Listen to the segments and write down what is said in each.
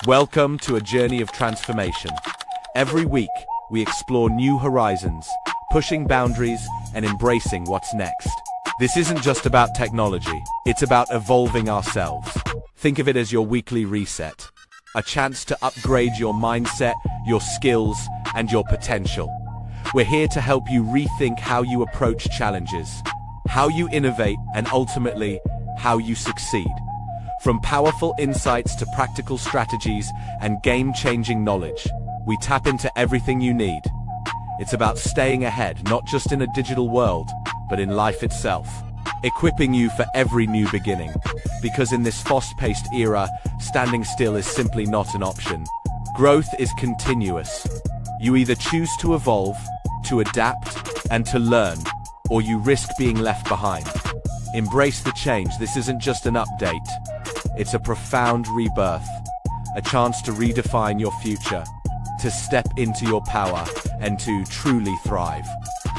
Welcome to a journey of transformation. Every week, we explore new horizons, pushing boundaries and embracing what's next. This isn't just about technology, it's about evolving ourselves. Think of it as your weekly reset, a chance to upgrade your mindset, your skills, and your potential. We're here to help you rethink how you approach challenges, how you innovate, and ultimately, how you succeed. From powerful insights to practical strategies and game-changing knowledge, we tap into everything you need. It's about staying ahead, not just in a digital world, but in life itself, equipping you for every new beginning. Because in this fast-paced era, standing still is simply not an option. Growth is continuous. You either choose to evolve, to adapt, and to learn, or you risk being left behind. Embrace the change. This isn't just an update. It's a profound rebirth, a chance to redefine your future, to step into your power, and to truly thrive.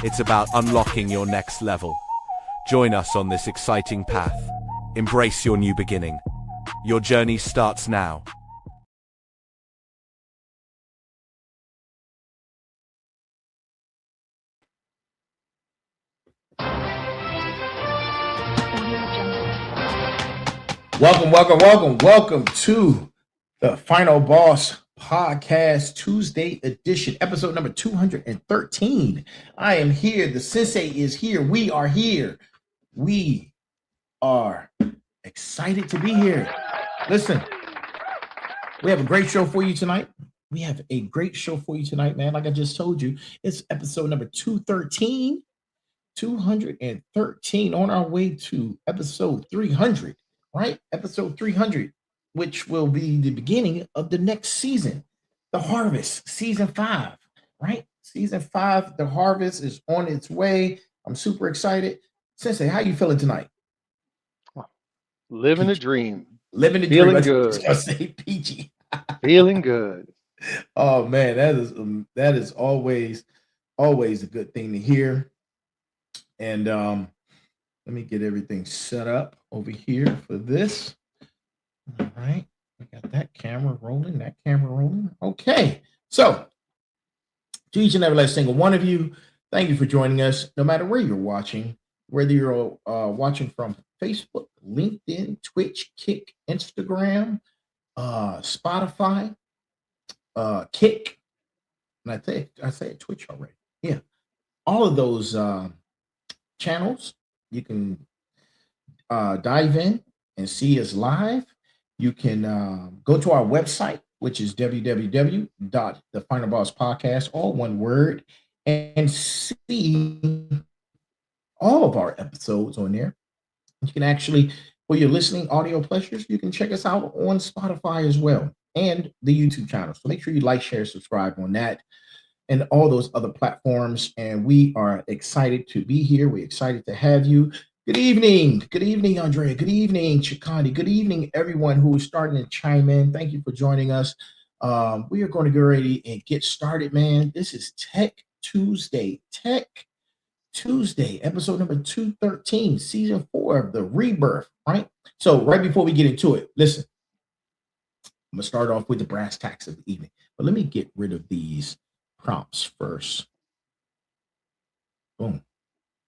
It's about unlocking your next level. Join us on this exciting path. Embrace your new beginning. Your journey starts now. Welcome to the Final Boss Podcast Tuesday edition, episode number 213. I am here. The Sensei is here. We are here. We are excited to be here. Listen, we have a great show for you tonight. Man. Like I just told you, it's episode number 213. 213 on our way to episode 300. Right? Episode 300, which will be the beginning of the next season, The Harvest, season 5, right? Season 5, The Harvest is on its way. I'm super excited. Sensei, how you feeling tonight? Living a dream. Living a Feeling dream. good. I was gonna say peachy. Feeling good. Oh man, that is always a good thing to hear. And let me get everything set up over here for this. All right. We got that camera rolling. Okay. So, to each and every last single one of you, thank you for joining us, no matter where you're watching, whether you're watching from Facebook, LinkedIn, Twitch, Kick, Instagram, Spotify, Kick, and I said Twitch already. Yeah. All of those channels, you can dive in and see us live. You can go to our website, which is www.thefinalbosspodcast, all one word, and see all of our episodes on there. You can actually, for your listening audio pleasures, you can check us out on Spotify as well, and the YouTube channel. So make sure you like, share, subscribe on that and all those other platforms. And we are excited to be here. We're excited to have you. Good evening, Andrea. Good evening, Chikandi. Good evening, everyone who is starting to chime in. Thank you for joining us. We are going to get ready and get started, man. This is Tech Tuesday, episode number 213, season 4 of the Rebirth, right? So right before we get into it, listen, I'm going to start off with the brass tacks of the evening, but let me get rid of these prompts first. Boom.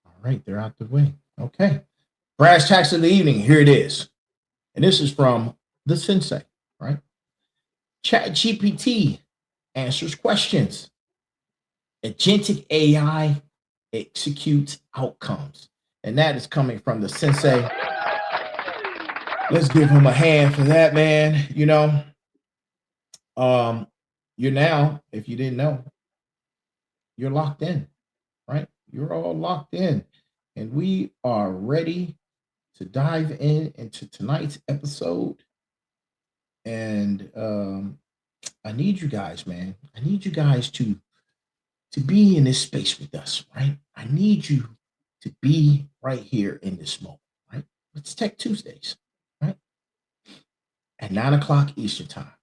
All right, they're out the way. Okay. Brass tacks of the evening. Here it is. And this is from the Sensei, right? ChatGPT answers questions. Agentic AI executes outcomes. And that is coming from the Sensei. Let's give him a hand for that, man. You know, you're now, if you didn't know, you're locked in, right? You're all locked in. And we are ready to dive into tonight's episode. And I need you guys, man. I need you guys to be in this space with us, right? I need you to be right here in this moment, right? It's Tech Tuesdays, right? At 9 o'clock Eastern time.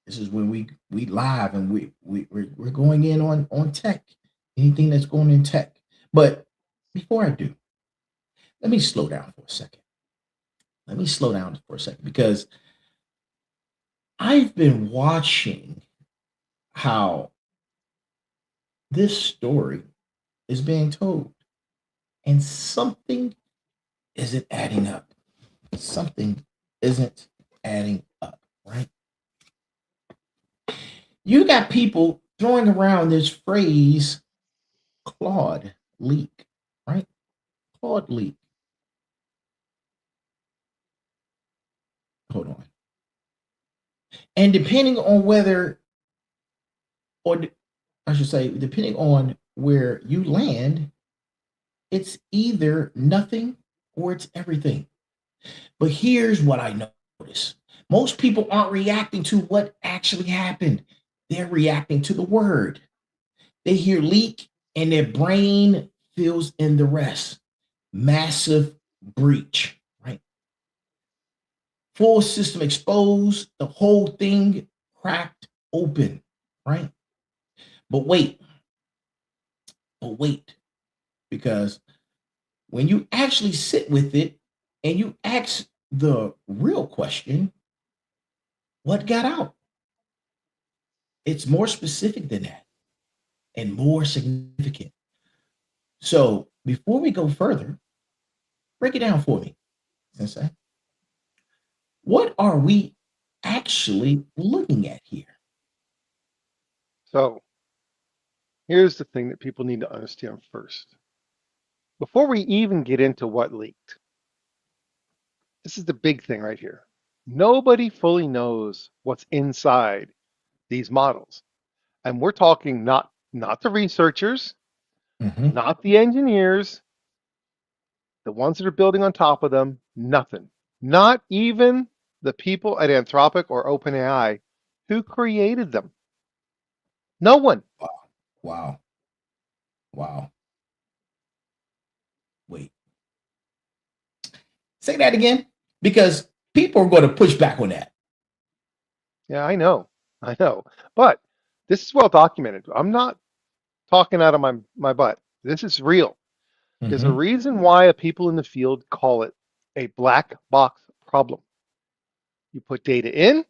This is when we live and we're going in on tech, anything that's going in tech. But before I do, let me slow down for a second. Because I've been watching how this story is being told, and something isn't adding up. Something isn't adding up, right? You got people throwing around this phrase Claude leak, right? Claude leak. Hold on. And depending on whether, or I should say, depending on where you land, it's either nothing or it's everything. But here's what I notice: most people aren't reacting to what actually happened, they're reacting to the word. They hear leak and their brain fills in the rest. Massive breach, right? Full system exposed, the whole thing cracked open, right? But wait, because when you actually sit with it and you ask the real question, what got out? It's more specific than that and more significant. So before we go further, break it down for me, Sensei. What are we actually looking at here? So here's the thing that people need to understand first. Before we even get into what leaked, this is the big thing right here. Nobody fully knows what's inside these models. And we're talking not the researchers, Mhm. not the engineers, the ones that are building on top of them, nothing. Not even the people at Anthropic or OpenAI who created them. No one. Wow. Wow. Wow. Wait. Say that again because people are going to push back on that. Yeah, I know. I know. But this is well documented. I'm not talking out of my butt. This is real. There's a Mhm. reason why people in the field call it a black box problem. You put data in,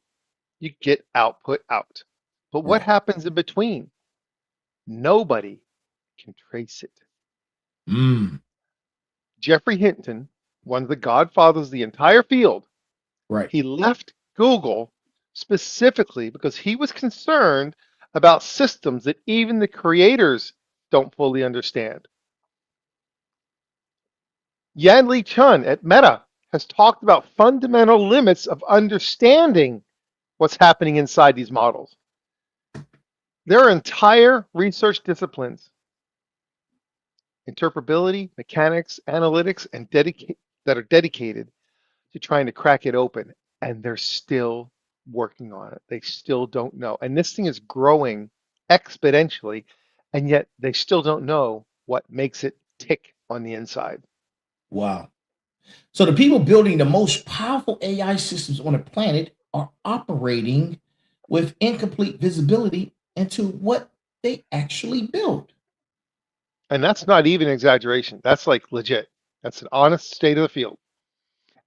you get output out. But what Right. happens in between? Nobody can trace it. Mm. Jeffrey Hinton, one of the godfathers of the entire field, Right. he left Google specifically because he was concerned about systems that even the creators don't fully understand. Yan Li Chun at Meta has talked about fundamental limits of understanding what's happening inside these models. There are entire research disciplines, interpretability, mechanics, analytics, and that are dedicated to trying to crack it open, and they're still working on it. They still don't know. And this thing is growing exponentially, and yet they still don't know what makes it tick on the inside. Wow. So the people building the most powerful AI systems on the planet are operating with incomplete visibility into what they actually build. And that's not even exaggeration. That's like legit. That's an honest state of the field.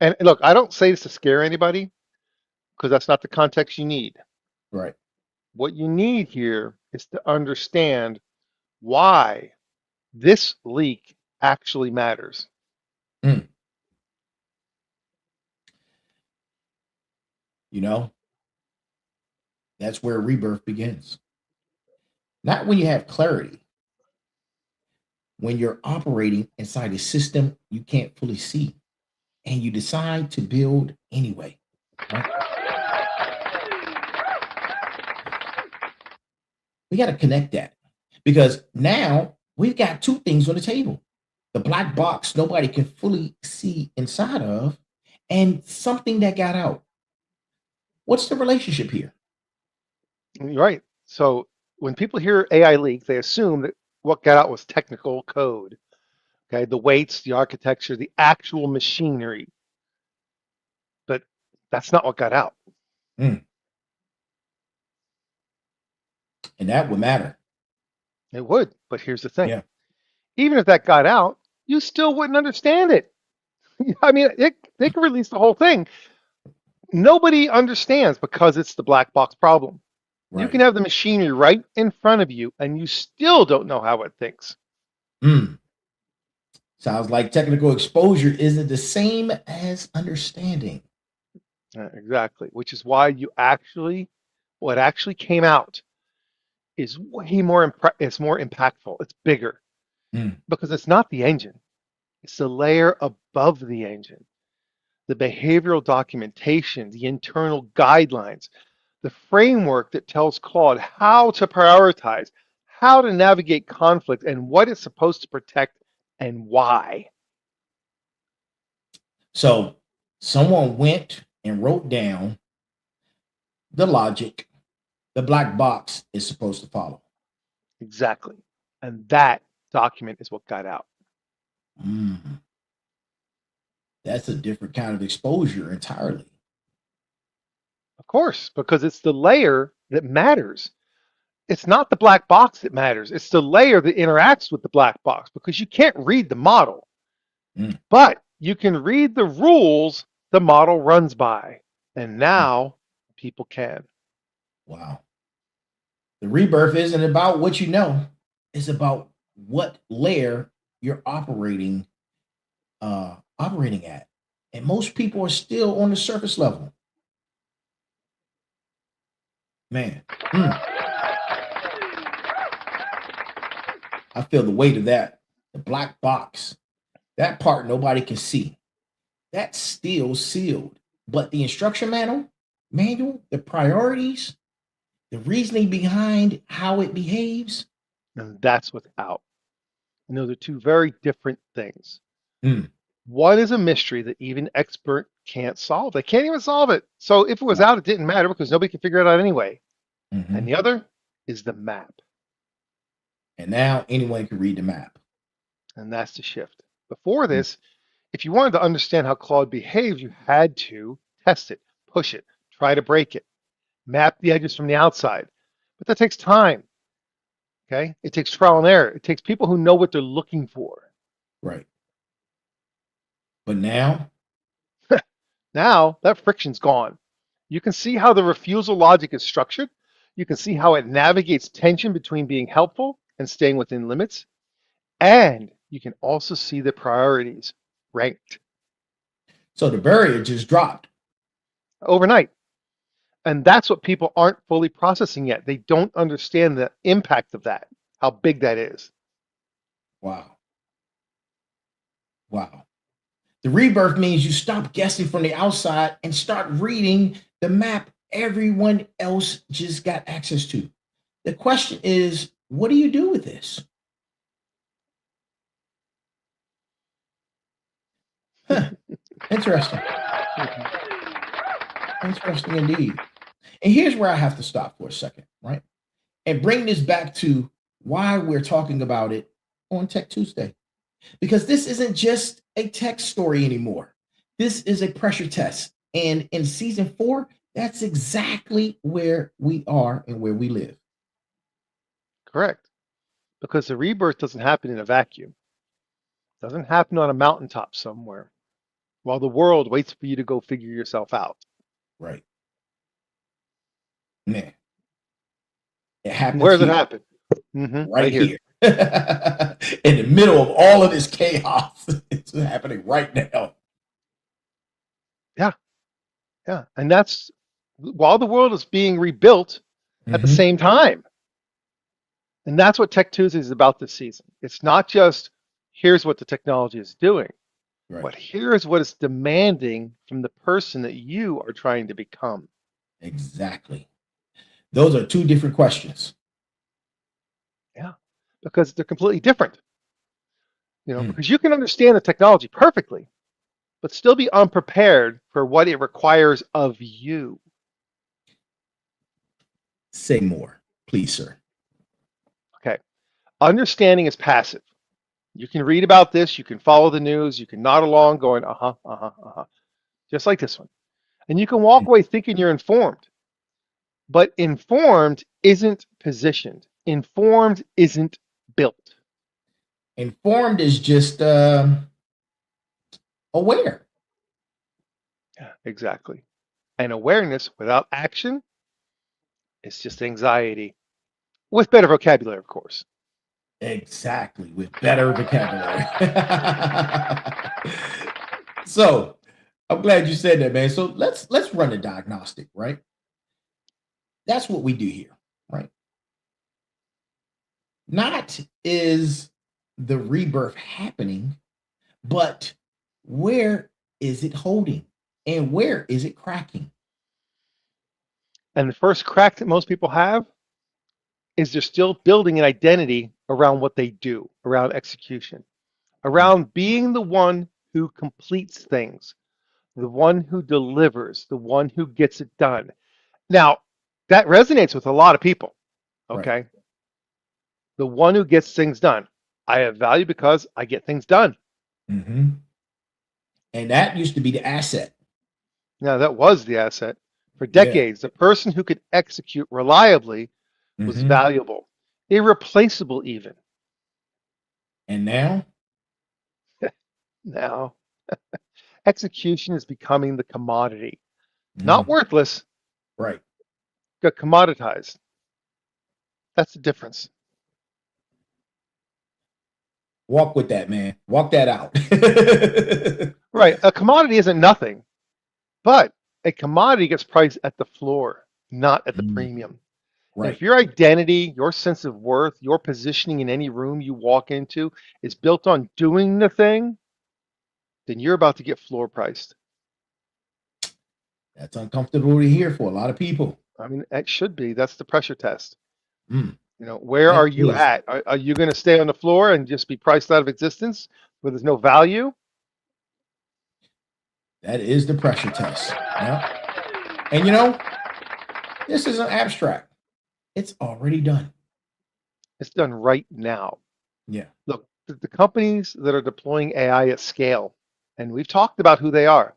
And look, I don't say this to scare anybody because that's not the context you need. Right. What you need here is to understand why this leak actually matters. Mm. You know, that's where rebirth begins. Not when you have clarity, when you're operating inside a system you can't fully see and you decide to build anyway. Right? We got to connect that because now we've got two things on the table: the black box nobody can fully see inside of, and something that got out. What's the relationship here? You're right. So when people hear AI leak, they assume that what got out was technical code. Okay, the weights, the architecture, the actual machinery. But that's not what got out. Mm, and that would matter. It would, but here's the thing. Yeah. Even if that got out, you still wouldn't understand it. I mean, they could release the whole thing. Nobody understands because it's the black box problem. You Right. can have the machinery right in front of you and you still don't know how it thinks. Mm. Sounds like technical exposure isn't the same as understanding. Exactly, which is why what actually came out is way more, it's more impactful. It's bigger Mm. because it's not the engine. It's the layer above the engine, the behavioral documentation, the internal guidelines, the framework that tells Claude how to prioritize, how to navigate conflict, and what it's supposed to protect and why. So someone went and wrote down the logic the black box is supposed to follow. Exactly. And that document is what got out. Mm. That's a different kind of exposure entirely. Of course, because it's the layer that matters. It's not the black box that matters. It's the layer that interacts with the black box because you can't read the model, Mm. but you can read the rules the model runs by. And Mm. now people can. Wow. The rebirth isn't about what you know, it's about what layer you're operating at. And most people are still on the surface level. Man. Mm. I feel the weight of that. The black box. That part nobody can see. That's still sealed. But the instruction manual, the priorities, the reasoning behind how it behaves. And that's what's out. And those are two very different things. Mm. One is a mystery that even expert can't solve. They can't even solve it. So if it was out, it didn't matter because nobody could figure it out anyway. And Mhm. the other is the map. And now anyone can read the map. And that's the shift. Before Mm. this, if you wanted to understand how Claude behaves, you had to test it, push it, try to break it, map the edges from the outside. But that takes time. Okay? It takes trial and error. It takes people who know what they're looking for. Right. But now, Now that friction's gone. You can see how the refusal logic is structured. You can see how it navigates tension between being helpful and staying within limits. And you can also see the priorities ranked so the barrier just dropped. overnight. And that's what people aren't fully processing yet. They don't understand the impact of that, how big that is. Wow. Wow. The rebirth means you stop guessing from the outside and start reading the map everyone else just got access to. The question is, what do you do with this? Huh. Interesting. Interesting indeed. And here's where I have to stop for a second, right? And bring this back to why we're talking about it on Tech Tuesday. Because this isn't just a tech story anymore. This is a pressure test. And in season 4, that's exactly where we are and where we live. Correct. Because the rebirth doesn't happen in a vacuum. It doesn't happen on a mountaintop somewhere while the world waits for you to go figure yourself out. Right. Man, it happens Where does it here, happen? right Right here. here. In the middle of all of this chaos. It's happening right now. Yeah. Yeah. And that's while the world is being rebuilt at the Mhm. same time. And that's what Tech Tuesday is about this season. It's not just here's what the technology is doing, Right. but here's what it's demanding from the person that you are trying to become. Exactly. Those are two different questions. Yeah. Because they're completely different. Mm. Because you can understand the technology perfectly, but still be unprepared for what it requires of you. Say more, please, sir. Okay. Understanding is passive. You can read about this, you can follow the news, you can nod along going, uh-huh, uh-huh, uh-huh, just like this one. And you can walk away thinking you're informed. But informed isn't positioned. Informed isn't built. Informed is just aware. Yeah, exactly. And awareness without action is just anxiety. With better vocabulary, of course. Exactly, with better vocabulary. So I'm glad you said that, man. So let's run a diagnostic, right? That's what we do here, right? Not is the rebirth happening, but where is it holding and where is it cracking? And the first crack that most people have is they're still building an identity around what they do, around execution, Mm, around being the one who completes things, the one who delivers, the one who gets it done. Now, that resonates with a lot of people, right. okay? The one who gets things done. I have value because I get things done. Hmm. And that used to be the asset. Now, that was the asset. For Yeah. decades, the person who could execute reliably was Hmm. valuable, irreplaceable even. And now, Now, execution is becoming the commodity. Not mm, worthless, right. but commoditized. That's the difference. Walk with that, man. Walk that out. Right. A commodity isn't nothing, but a commodity gets priced at the floor, not at the Mm, premium. And right. if your identity, your sense of worth, your positioning in any room you walk into is built on doing the thing, then you're about to get floor priced. That's uncomfortable to hear for a lot of people. I mean, it should be. That's the pressure test. Mm, Where that are you is. at? Are you going to stay on the floor and just be priced out of existence where there's no value? That is the pressure test. Yeah. And you know, this isn't abstract. It's already done. It's done right now. Yeah. Look, the companies that are deploying AI at scale, and we've talked about who they are,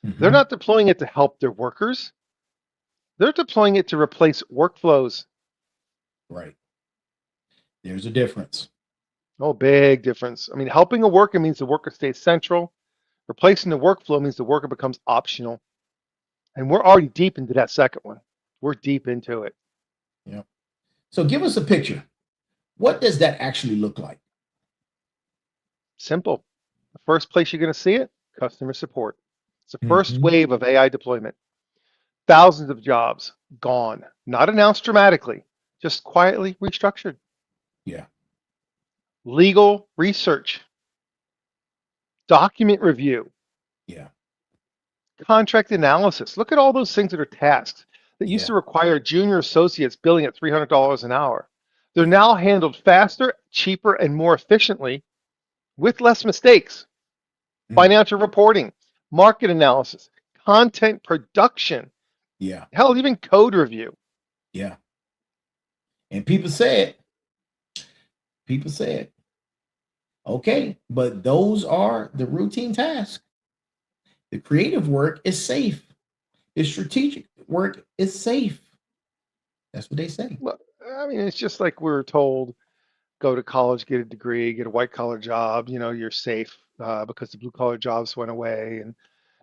they're Hmm. not deploying it to help their workers. They're deploying it to replace workflows. Right. There's a difference. Oh, big difference. I mean, helping a worker means the worker stays central. Replacing the workflow means the worker becomes optional. And we're already deep into that second one. We're deep into it. Yeah. So give us a picture. What does that actually look like? Simple. The first place you're going to see it, customer support. It's the first Hmm. wave of AI deployment. Thousands of jobs gone, not announced dramatically, just quietly restructured. Yeah. Legal research, document review, Yeah. contract analysis. Look at all those things that are tasks that used Yeah. to require junior associates billing at $300 an hour. They're now handled faster, cheaper, and more efficiently with less mistakes. Mm, Financial reporting, market analysis, content production, yeah. hell, even code review. Yeah. And people said, okay, but those are the routine tasks. The creative work is safe. The strategic work is safe. That's what they say. Well, I mean, it's just like we were told go to college, get a degree, get a white collar job, you're safe because the blue collar jobs went away. And,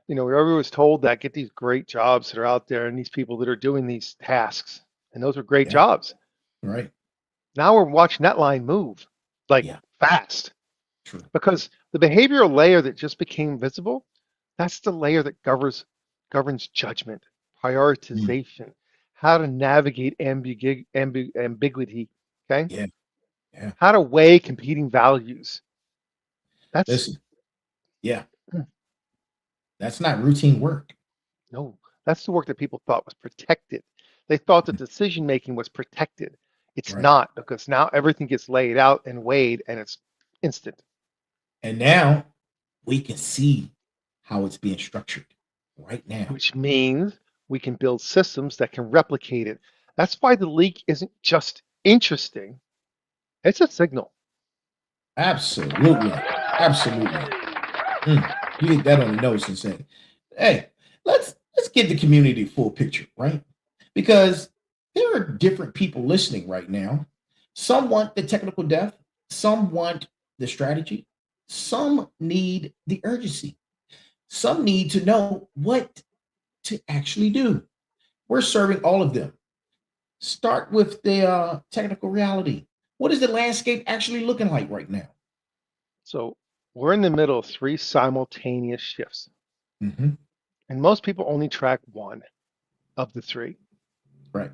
everyone was told that get these great jobs that are out there and these people that are doing these tasks. And those were great Yeah. jobs. Right. Now we're watching that line move like Yeah. fast True. because the behavioral layer that just became visible, that's the layer that governs judgment, Mm, prioritization, how to navigate ambiguity, okay? yeah. Yeah. How to weigh competing values. That's Listen. Yeah. That's not routine work. no, that's the work that people thought was protected. They thought that decision making was protected. It's Right. not because now everything gets laid out and weighed and it's instant, And now we can see how it's being structured right now. which means we can build systems that can replicate it. That's why the leak isn't just interesting, it's a signal. Absolutely. Absolutely. Mm, you hit that on the nose and say, hey, let's give the community a full picture, right? Because there are different people listening right now. Some want the technical depth, some want the strategy, some need the urgency, some need to know what to actually do. We're serving all of them. Start with the technical reality. What is the landscape actually looking like right now? So we're in the middle of 3 simultaneous shifts, Hmm. and most people only track one of the 3. Right.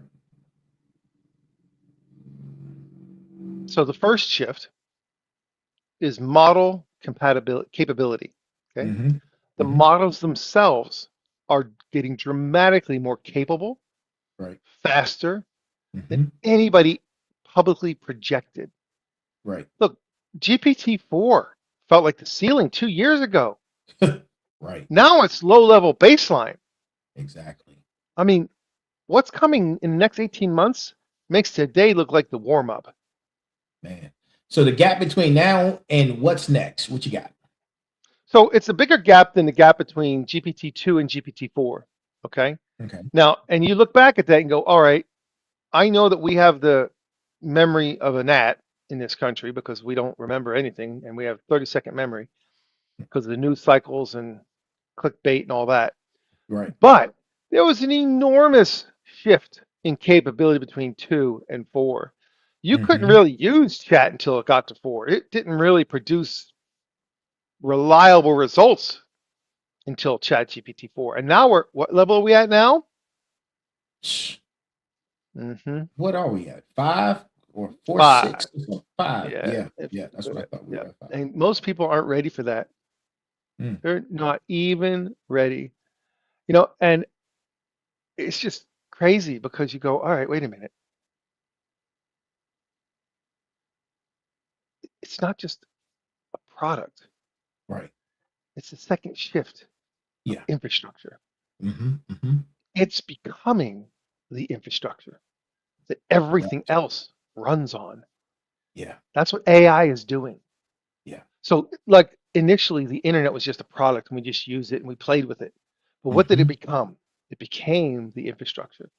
So the first shift is model compatibility capability. Okay. Hmm. The Hmm. models themselves are getting dramatically more capable, Right. faster than Hmm. anybody publicly projected. Right. Look, GPT-4 felt like the ceiling 2 years ago. Right. Now it's low-level baseline. Exactly. I mean, what's coming in the next 18 months makes today look like the warm-up. Man. So the gap between now and what's next? What you got? So it's a bigger gap than the gap between GPT-2 and GPT-4. Okay. Okay. Now, and you look back at that and go, all right, I know that we have the memory of a gnat in this country because we don't remember anything, and we have 30-second memory because of the news cycles and clickbait and all that. Right. But there was an enormous shift in capability between 2 and 4. You couldn't Hmm. really use chat until it got to 4. It didn't really produce reliable results until ChatGPT 4. And now what level are we at now? Mm-hmm. What are we at? 5 or 4, 6? 5. 5. Yeah. Yeah. Yeah. That's what I thought we Yeah. were at 5. And most people aren't ready for that. Mm. They're not even ready. And it's just crazy because you go, all right, wait a minute. It's not just a product. Right. It's the second shift of Yeah. infrastructure. Hmm. Hmm. It's becoming the infrastructure that Right. everything else runs on. Yeah. That's what AI is doing. Yeah. So, like initially, the internet was just a product and we just used it and we played with it. But what did it Hmm. become? It became the infrastructure.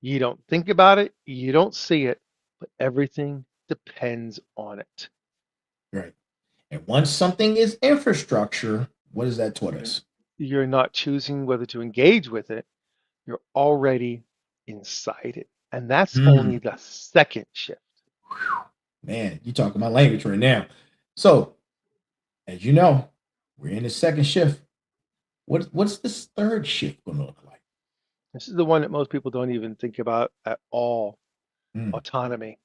You don't think about it, you don't see it, but everything depends on it. Right. And once something is infrastructure, what does that taught You're, us? you're not choosing whether to engage with it, you're already inside it. And that's Mm. only the second shift. Man, you talking my language right now. So, as you know, we're in the second shift. What's this third shift going to look like? This is the one that most people don't even think about at all, Mm. autonomy.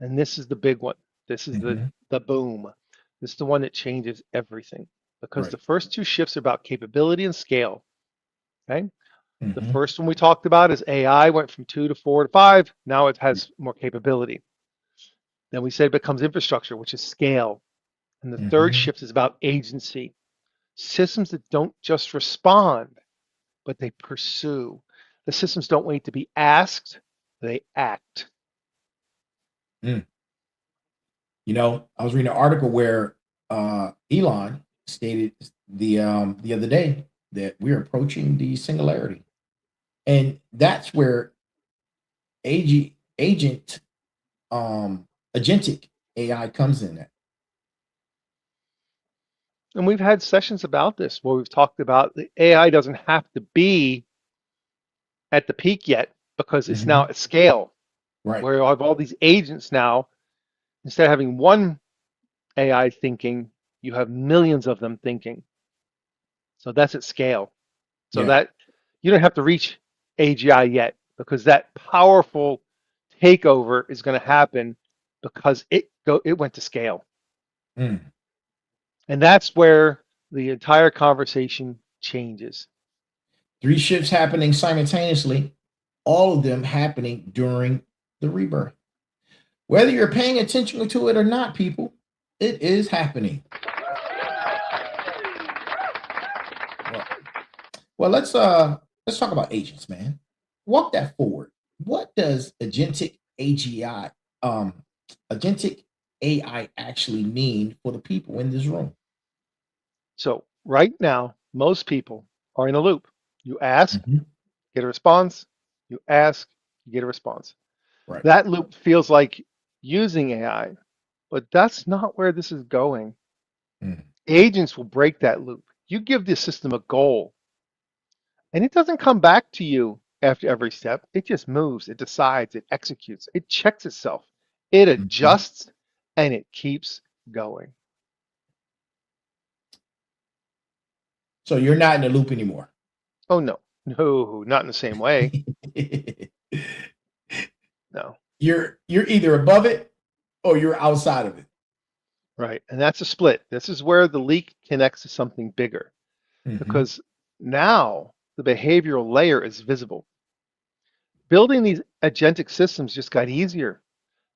And this is the big one. This is the Hmm. the boom. This is the one that changes everything because Right. the first 2 shifts are about capability and scale. Okay. The Hmm. first one we talked about is AI went from 2 to 4 to 5. Now it has more capability. Then we said it becomes infrastructure, which is scale. And the third Hmm. shift is about agency. Systems that don't just respond, but they pursue. The systems don't wait to be asked, they act. Mm. I was reading an article where Elon stated the other day that we're approaching the singularity, and that's where agent agentic AI comes in. At. And we've had sessions about this where we've talked about the AI doesn't have to be at the peak yet because it's now Hmm. at scale, Right. where you have all these agents now. Instead of having one AI thinking, you have millions of them thinking. So that's at scale. So Yeah. that you don't have to reach AGI yet because that powerful takeover is going to happen because it went to scale. Mm. And that's where the entire conversation changes. 3 shifts happening simultaneously, all of them happening during the rebirth. Whether you're paying attention to it or not, people, it is happening. Well, well, let's talk about agents, man. Walk that forward. What does um agentic AI actually mean for the people in this room? So right now, most people are in a loop. You ask, Hmm. get a response. You ask, you get a response. Right. That loop feels like using AI, but that's not where this is going. Mm. Agents will break that loop. You give the system a goal, And it doesn't come back to you after every step. It just moves, it decides, it executes, it checks itself, it Mhm. adjusts, and it keeps going. So you're not in the loop anymore. Oh, no, no, not in the same way. No, You're either above it or you're outside of it. right. And that's a split. This is where the leak connects to something bigger Hmm. because now the behavioral layer is visible. Building these agentic systems just got easier.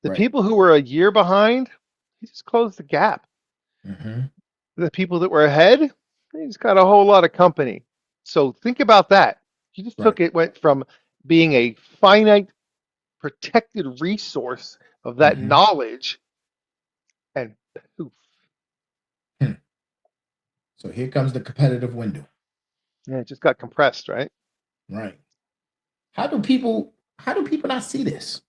The Right. people who were a year behind, he just closed the gap. Hmm. The people that were ahead, they just got a whole lot of company. So think about that. You just Right. took it, went from being a finite, protected resource of that Hmm. knowledge, and poof, So here comes the competitive window. yeah, it just got compressed, right? Right. How do people not see this?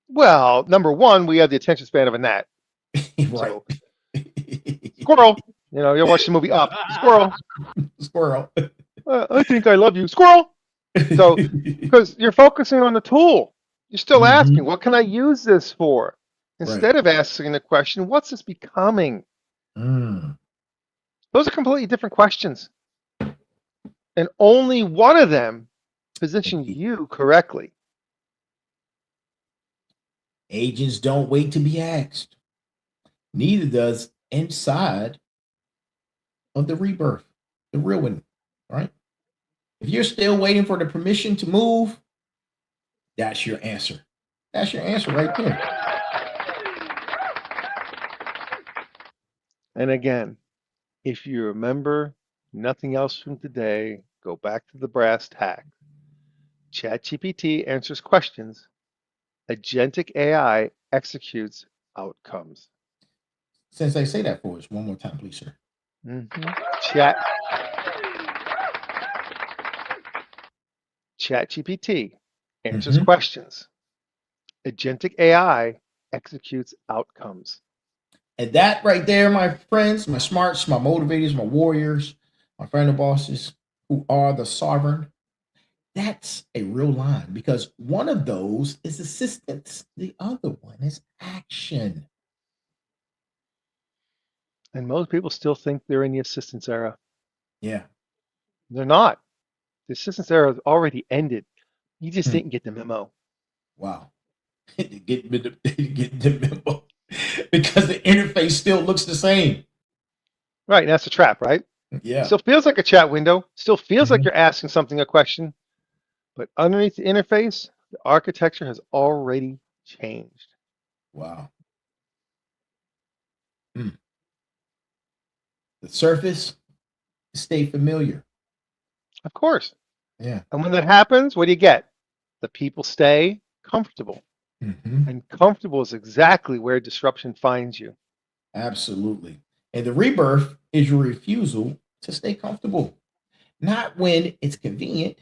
Well, number one, we have the attention span of a gnat. Right. So squirrel, you watch the movie Up, squirrel. Squirrel. I think I love you, squirrel. So because you're focusing on the tool, you're still asking, Hmm. what can I use this for? Right. Instead of asking the question, what's this becoming? Mm. Those are completely different questions. And only one of them positions Indeed. you correctly. Agents don't wait to be asked. Neither does inside of the rebirth, the real one, right? If you're still waiting for the permission to move, that's your answer. That's your answer right there. And again, if you remember nothing else from today, go back to the brass tack. ChatGPT answers questions. Agentic AI executes outcomes. Sensei, say that for us one more time, please, sir. Mhm. Chat ChatGPT answers Hmm. questions. Agentic AI executes outcomes. And that right there, my friends, my smarts, my motivators, my warriors, my friend of bosses who are the sovereign, that's a real line because one of those is assistance, the other one is action. And most people still think they're in the assistance era. Yeah. They're not. The assistance era has already ended. You just Hmm. didn't get the memo. Wow. Get the memo because the interface still looks the same. Right, and that's a trap, right? Yeah. Still feels like a chat window, still feels like Mhm. you're asking something a question, but underneath the interface, the architecture has already changed. Wow. Mm. The surface stay familiar. Of course. Yeah. And when that happens, what do you get? The people stay comfortable. Hmm. And comfortable is exactly where disruption finds you. Absolutely. And the rebirth is your refusal to stay comfortable. Not when it's convenient,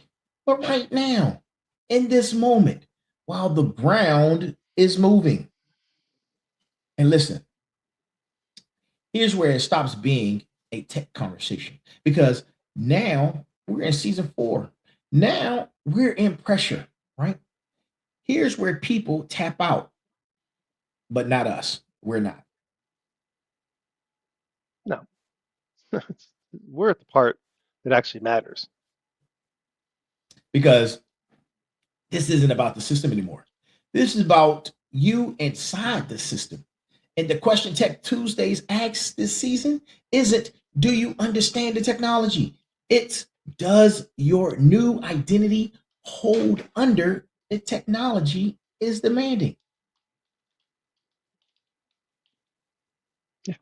but right now, in this moment, while the ground is moving. And listen, here's where it stops being a tech conversation because now we're in season 4. Now we're in pressure, right? Here's where people tap out, but not us. We're not. No, we're at the part that actually matters. Because this isn't about the system anymore. This is about you inside the system. And the question Tech Tuesdays asks this season isn't, do you understand the technology? It's, does your new identity hold under the technology is demanding? Yeah,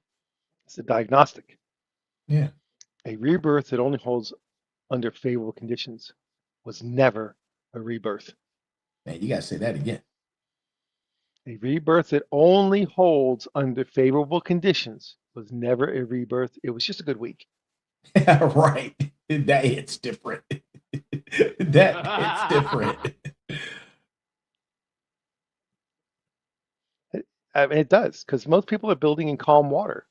it's a diagnostic. Yeah. A rebirth that only holds under favorable conditions was never a rebirth. Man, you got to say that again. A rebirth that only holds under favorable conditions was never a rebirth. It was just a good week. Right. That hits different. That hits different. I mean, it does, because most people are building in calm water.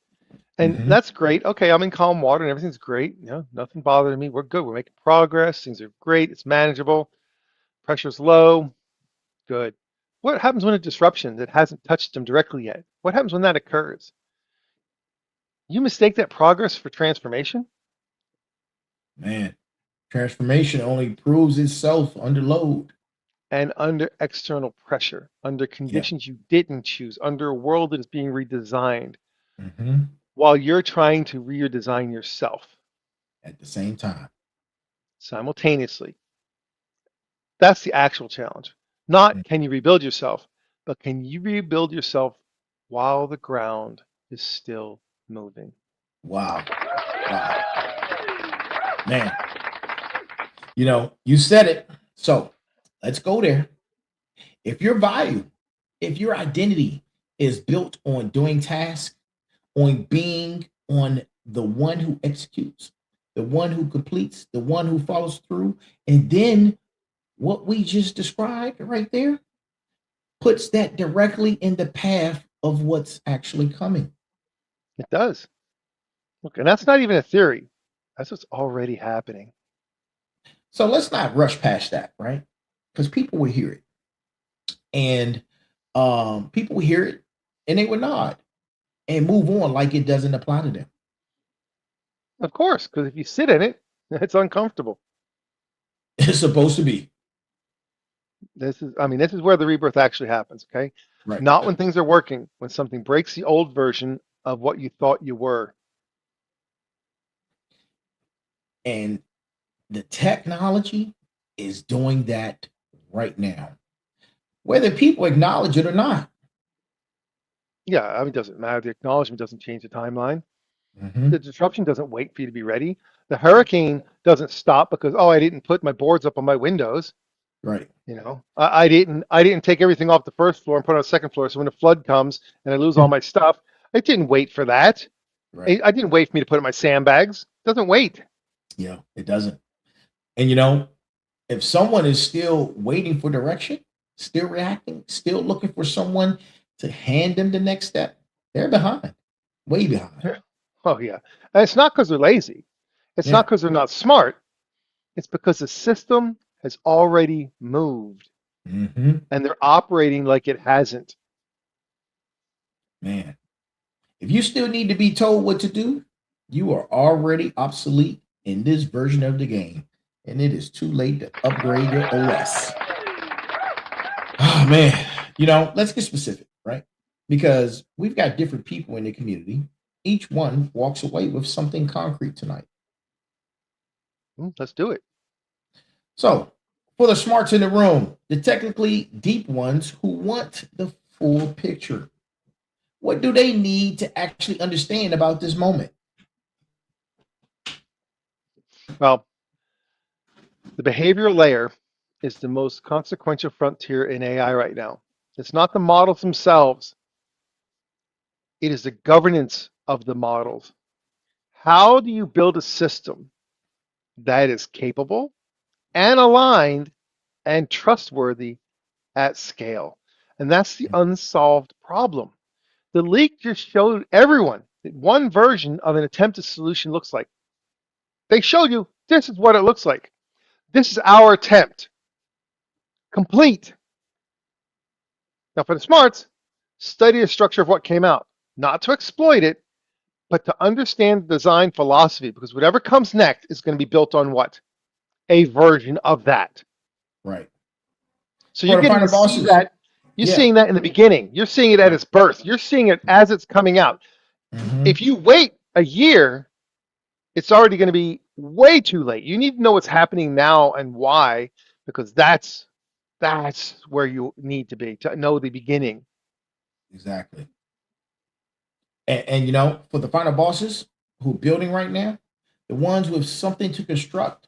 And Hmm. that's great. Okay, I'm in calm water and everything's great. You know, nothing bothering me. We're good. We're making progress. Things are great. It's manageable. Pressure's low. Good. What happens when a disruption that hasn't touched them directly yet? What happens when that occurs? You mistake that progress for transformation? Man, transformation only proves itself under load. And under external pressure, under Yeah. conditions you didn't choose, under a world that is being redesigned, Hmm. while you're trying to redesign yourself At the same time. simultaneously. That's the actual challenge. Not can you rebuild yourself, but can you rebuild yourself while the ground is still moving? Wow. Wow. Man, you said it. So let's go there. If your value, if your identity is built on doing tasks, on being on the one who executes, the one who completes, the one who follows through, and then what we just described right there puts that directly in the path of what's actually coming. It does. Look, and that's not even a theory. That's what's already happening. So let's not rush past that, right? Because people will hear it. And people will hear it and they will nod and move on like it doesn't apply to them. Of course, because if you sit in it, it's uncomfortable. It's supposed to be. This is where the rebirth actually happens, okay? Right. Not when things are working, when something breaks the old version of what you thought you were. And the technology is doing that right now, whether people acknowledge it or not. Yeah, it doesn't matter. The acknowledgement doesn't change the timeline. Hmm. The disruption doesn't wait for you to be ready. The hurricane doesn't stop because, oh, I didn't put my boards up on my windows. Right. You know, I didn't take everything off the first floor and put it on the second floor. So when a flood comes and I lose all my stuff, I didn't wait for that. Right. I didn't wait for me to put it in my sandbags. It doesn't wait. Yeah, it doesn't. And if someone is still waiting for direction, still reacting, still looking for someone to hand them the next step, they're behind, way behind. Yeah. Oh yeah. And it's not because they're lazy. It's Yeah. not because they're not smart. It's because the system has already moved Hmm. and they're operating like it hasn't. Man, if you still need to be told what to do, you are already obsolete in this version of the game, and it is too late to upgrade your OS. Oh man, let's get specific, right? Because we've got different people in the community. Each one walks away with something concrete tonight. Let's do it. So, for the smarts in the room, the technically deep ones who want the full picture, what do they need to actually understand about this moment? Well, the behavioral layer is the most consequential frontier in AI right now. It's not the models themselves, it is the governance of the models. How do you build a system that is capable and aligned and trustworthy at scale? And that's the unsolved problem. The leak just showed everyone that one version of an attempted solution looks like. They showed you this is what it looks like. This is our attempt. Complete. Now, for the smarts, study the structure of what came out, not to exploit it, but to understand the design philosophy, because whatever comes next is going to be built on what? A version of that. Right. So For you're the getting final to see bosses, that. You're yeah. seeing that in the beginning. You're seeing it at Right. its birth. You're seeing it as it's coming out. Hmm. If you wait a year, it's already going to be way too late. You need to know what's happening now and why, because that's where you need to be to know the beginning. Exactly. And for the final bosses who are building right now, the ones with something to construct,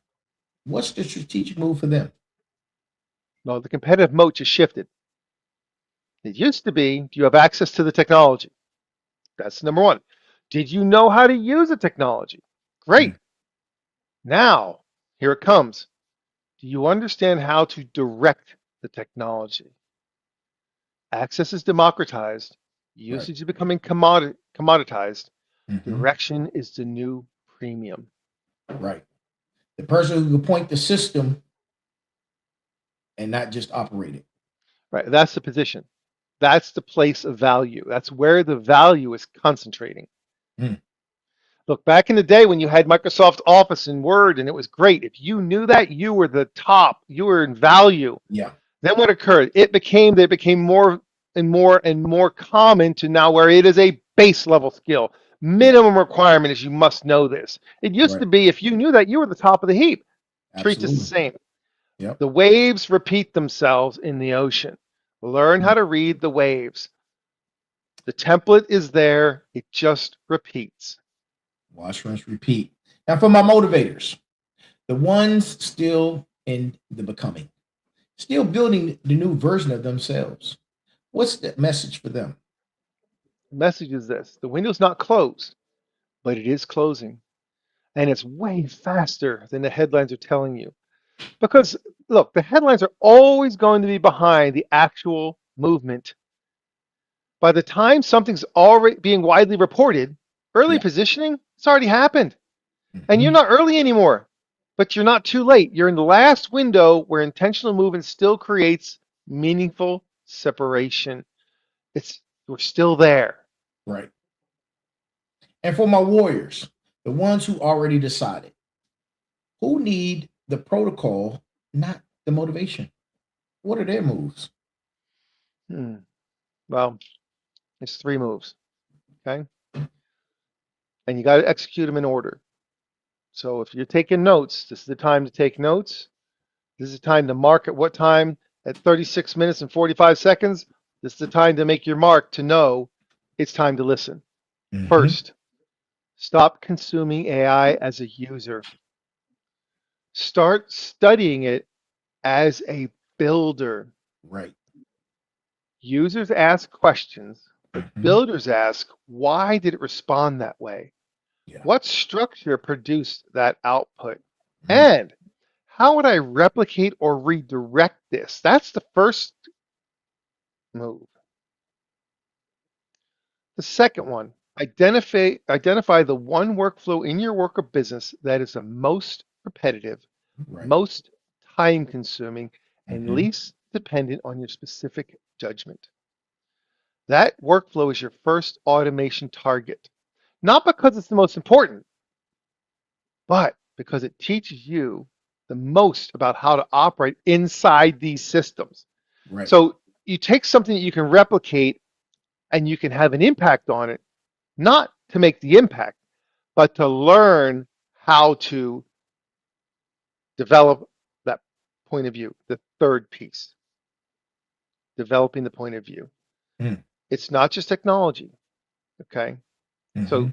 what's the strategic move for them? No, the competitive moat just shifted. It used to be, do you have access to the technology? That's number one. Did you know how to use the technology? Great. Mm. Now, here it comes. Do you understand how to direct the technology? Access is democratized. Right. Usage is becoming commoditized. Mm-hmm. Direction is the new premium. Right. The person who can point the system and not just operate it. Right. That's the position. That's the place of value. That's where the value is concentrating. Mm. Look, back in the day when you had Microsoft Office and Word and it was great, if you knew that, you were the top, you were in value. Yeah. Then what occurred? They became more and more and more common to now where it is a base level skill. Minimum requirement is you must know this. It used Right. to be if you knew that, you were the top of the heap. Treat this the Absolutely. same. Yep. The waves repeat themselves in the ocean. Learn how to read the waves. The template is there, it just repeats. Wash, rinse, repeat. Now, for my motivators, the ones still in the becoming, still building the new version of themselves, what's the message for them? The message is this: the window's not closed, but it is closing. And it's way faster than the headlines are telling you. Because, look, the headlines are always going to be behind the actual movement. By the time something's already being widely reported, early Yeah. positioning, it's already happened. And you're Mhm. not early anymore, but you're not too late. You're in the last window where intentional movement still creates meaningful separation. We're still there. Right. And for my warriors, the ones who already decided, who need the protocol, not the motivation. What are their moves? Hmm. Well, it's 3 moves, okay? And you got to execute them in order. So if you're taking notes, this is the time to take notes. This is the time to mark at what time at 36 minutes and 45 seconds. This is the time to make your mark to know it's time to listen. Mm-hmm. First, stop consuming AI as a user. Start studying it as a builder. Right. Users ask questions, but Mm-hmm. builders ask, why did it respond that way? Yeah. What structure produced that output? Mm. And how would I replicate or redirect this? That's the first move. The second one, identify the one workflow in your work or business that is the most repetitive, Right. most time consuming, and Mm-hmm. least dependent on your specific judgment. That workflow is your first automation target. Not because it's the most important, but because it teaches you the most about how to operate inside these systems. Right. So you take something that you can replicate and you can have an impact on it, not to make the impact, but to learn how to develop that point of view. The third piece, developing the point of view. Mm. It's not just technology, okay? Mm-hmm. So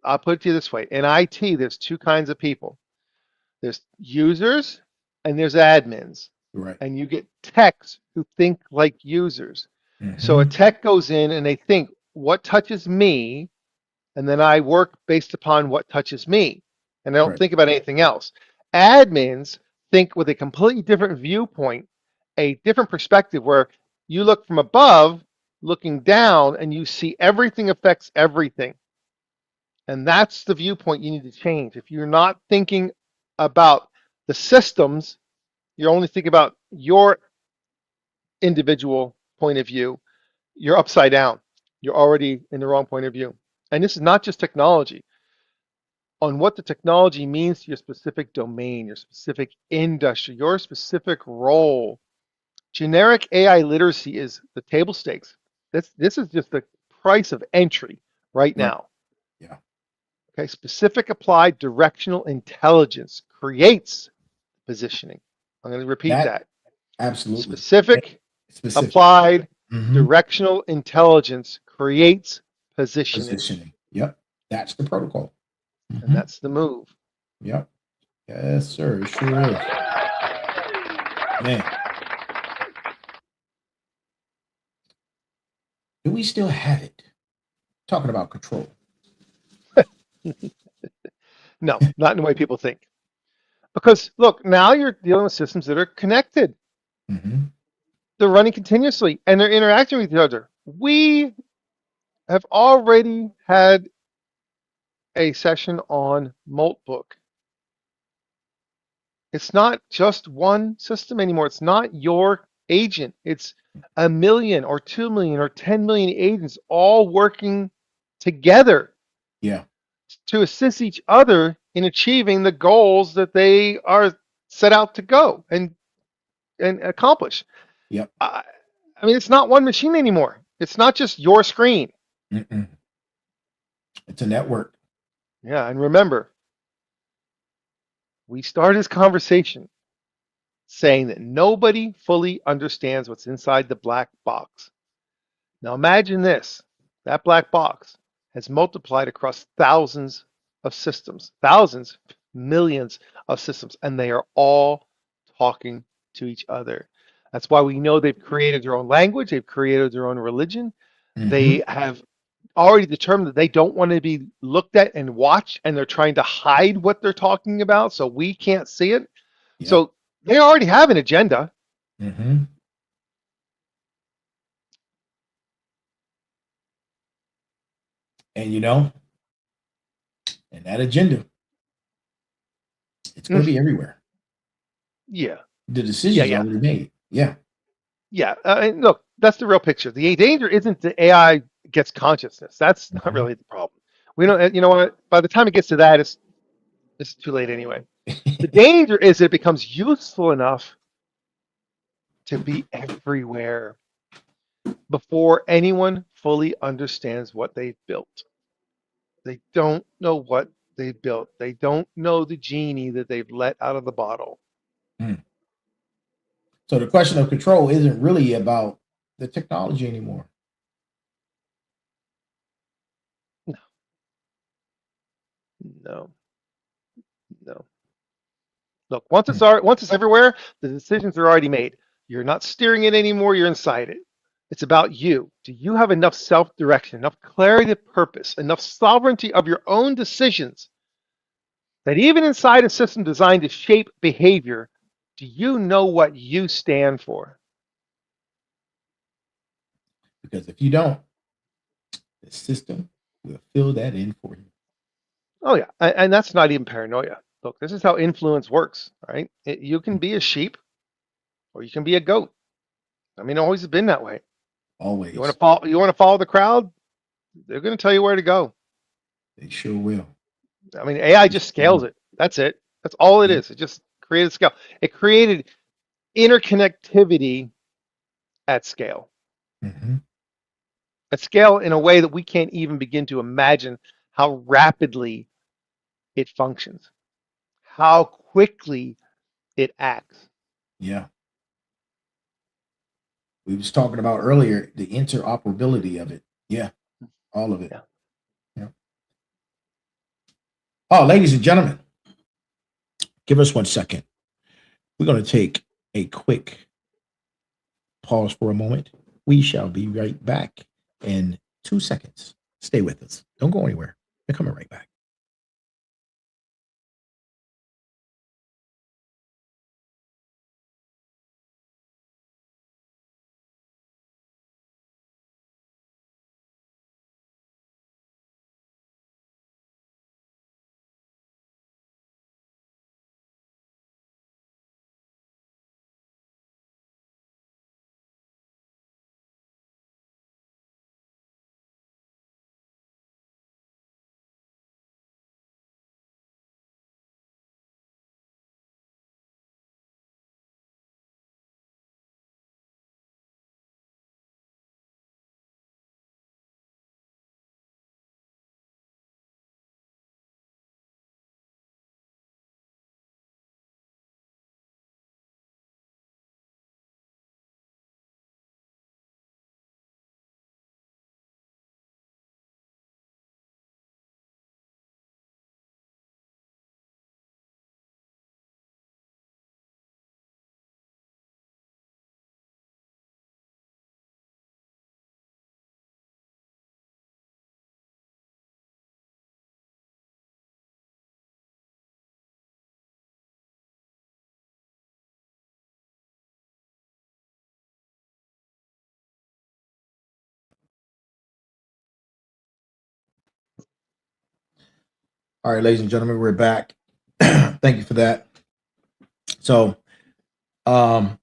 I'll put it to you this way. In IT, there's 2 kinds of people. There's users and there's admins. Right. And you get techs who think like users. So a Mm-hmm. tech goes in and they think, what touches me? And then I work based upon what touches me. And I don't Right. think about anything else. Admins think with a completely different viewpoint, a different perspective where you look from above, looking down, and you see everything affects everything. And that's the viewpoint you need to change. If you're not thinking about the systems, you're only thinking about your individual point of view, you're upside down. You're already in the wrong point of view. And this is not just technology. On what the technology means to your specific domain, your specific industry, your specific role. Generic AI literacy is the table stakes. This is just the price of entry right Right. now. Yeah. Okay, specific applied directional intelligence creates positioning. I'm going to repeat That that. absolutely. Specific Specific. applied Mm-hmm. directional intelligence creates positioning. Positioning. Yep. That's the protocol. And Mm-hmm. that's the move. Yep. Yes, sir. It sure is. Man. Do we still have it? Talking about control. No, not in the way people think. Because look, now you're dealing with systems that are connected. Mm-hmm. They're running continuously and they're interacting with each other. We have already had a session on Moltbook. It's not just one system anymore. It's not your agent. It's a million or 2 million or 10 million agents all working together Yeah. to assist each other in achieving the goals that they are set out to go and accomplish. Yep. I mean, it's not one machine anymore. It's not just your screen. Mm-mm. It's a network. Yeah, and remember, we started this conversation saying that nobody fully understands what's inside the black box. Now imagine this. That black box has multiplied across thousands of systems, thousands, millions of systems, and they are all talking to each other. That's why we know they've created their own language, they've created their own religion. Mm-hmm. They have already determined that they don't want to be looked at and watched, and they're trying to hide what they're talking about so we can't see it. Yep. So they already have an agenda. Mm-hmm. And and that agenda, it's going to be everywhere. Yeah, The yeah, decision's yeah. already made. Yeah. Yeah, and look, that's the real picture. The danger isn't the AI gets consciousness. That's not Mhm. really the problem. We don't, you know what? By the time it gets to that, it's too late anyway. The danger is it becomes useful enough to be everywhere before anyone fully understands what they've built. They don't know what they built. They don't know the genie that they've let out of the bottle. Mm. So the question of control isn't really about the technology anymore. No, no, no. Look, Mm. once it's everywhere, the decisions are already made. You're not steering it anymore, you're inside it. It's about you. Do you have enough self-direction, enough clarity of purpose, enough sovereignty of your own decisions that even inside a system designed to shape behavior, do you know what you stand for? Because if you don't, the system will fill that in for you. Oh yeah, and that's not even paranoia. Look, this is how influence works, right? You can be a sheep or you can be a goat. I mean, it always has been that way. You want Always. to follow, you want to follow the crowd, they're going to tell you where to go. They sure will. I mean, AI They just sure scales will. it. That's it. That's all it Yep. is. It just created scale. It created interconnectivity at scale. Mm-hmm. At scale in a way that we can't even begin to imagine how rapidly it functions, how quickly it acts. Yeah. We was talking about earlier the interoperability of it. Yeah. All of it. Yeah. Yeah. Oh, ladies and gentlemen, give us 1 second. We're going to take a quick pause for a moment. We shall be right back in 2 seconds. Stay with us. Don't go anywhere. We're coming right back. All right, ladies and gentlemen, we're back. Thank you for that. So, um,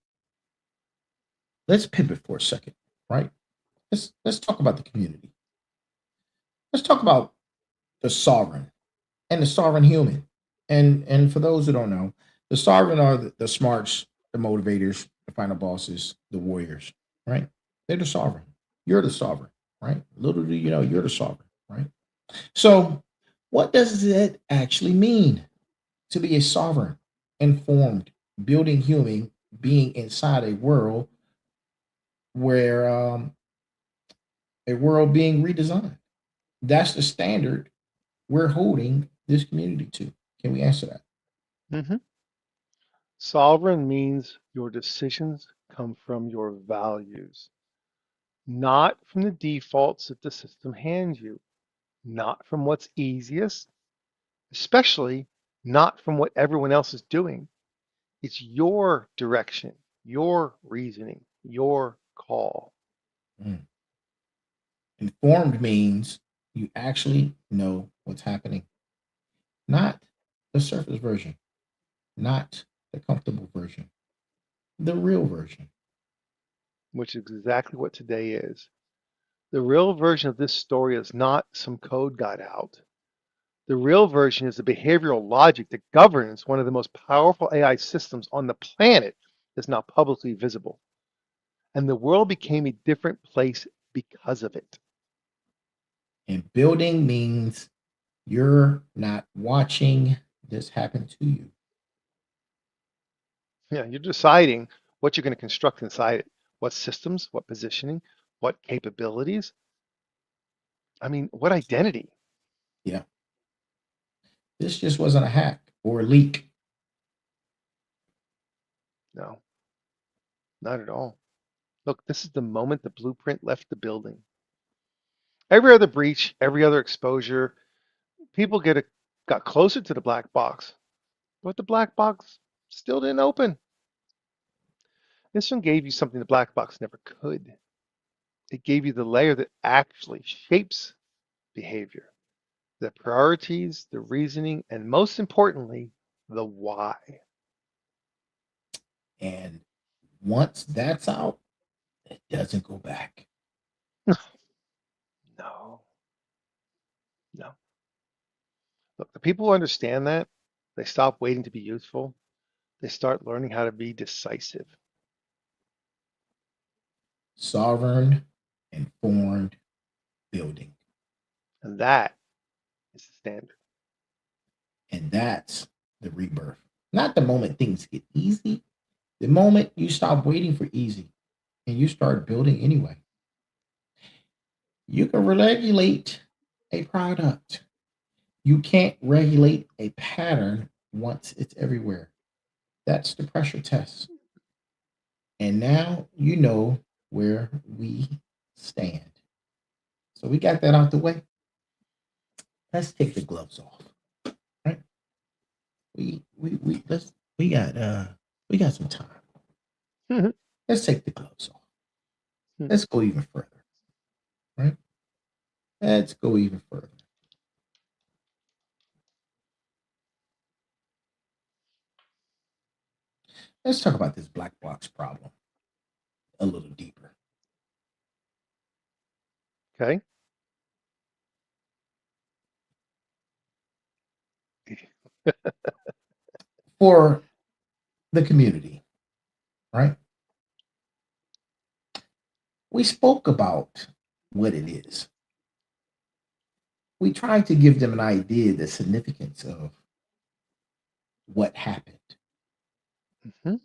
let's pivot for a second, right? Let's talk about the community. Let's talk about the sovereign and the sovereign human. And for those who don't know, the sovereign are the smarts, the motivators, the final bosses, the warriors, right? They're the sovereign. You're the sovereign, right? Little do you know, you're the sovereign, right? So, what does it actually mean to be a sovereign, informed, building human being inside where a world being redesigned? That's the standard we're holding this community to. Can we answer that? Hmm. Sovereign means your decisions come from your values, not from the defaults that the system hands you, not from what's easiest, especially not from what everyone else is doing. It's your direction, your reasoning, your call. Mm. Informed means you actually know what's happening, not the surface version, not the comfortable version, the real version. Which is exactly what today is. The real version of this story is not some code got out. The real version is the behavioral logic that governs one of the most powerful AI systems on the planet that's now publicly visible. And the world became a different place because of it. And building means you're not watching this happen to you. Yeah, you're deciding what you're going to construct inside it. What systems, what positioning, what capabilities. I mean, what identity? Yeah. This just wasn't a hack or a leak. No, not at all. Look, this is the moment the blueprint left the building. Every other breach, every other exposure, people got closer to the black box, but the black box still didn't open. This one gave you something the black box never could. It gave you the layer that actually shapes behavior, the priorities, the reasoning, and most importantly, the why. And once that's out, it doesn't go back. No, no. Look, the people who understand that, they stop waiting to be useful. They start learning how to be decisive. Sovereign, informed building. And that is the standard. And that's the rebirth. Not the moment things get easy, the moment you stop waiting for easy and you start building anyway. You can regulate a product. You can't regulate a pattern once it's everywhere. That's the pressure test. And now you know where we stand. So we got that out the way. Let's take the gloves off. Right? We let's we got some time. Let's take the gloves off. Let's go even further. Right? Let's go even further. Let's talk about this black box problem a little deeper. Okay. For the community, right? We spoke about what it is. We tried to give them an idea, the significance of what happened. Hmm.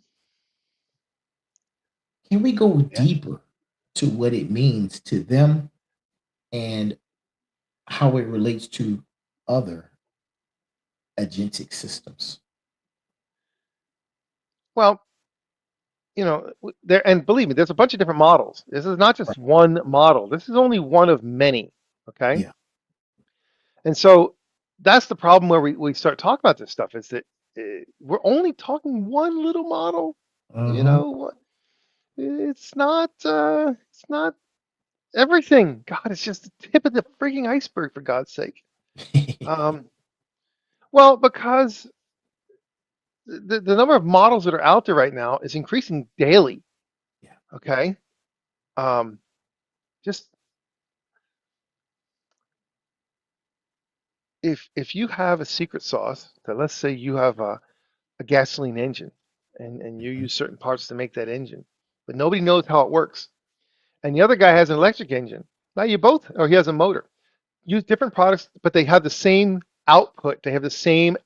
Can we go Yeah. deeper to what it means to them and how it relates to other agentic systems? Well, there, and believe me, there's a bunch of different models. This is not Right. just one model. This is only one of many. Okay. Yeah. And so that's the problem where we start talking about this stuff is that we're only talking one little model. You Uh-huh. know, it's not everything. God, it's just the tip of the freaking iceberg for God's sake. Um, Well, because the number of models that are out there right now is increasing daily. Yeah. Okay. Um, just if you have a secret sauce, that let's say you have a gasoline engine and you Mhm. use certain parts to make that engine, but nobody knows how it works. And the other guy has an electric engine. Now you both, or he has a motor. Use different products, but they have the same output. They have the same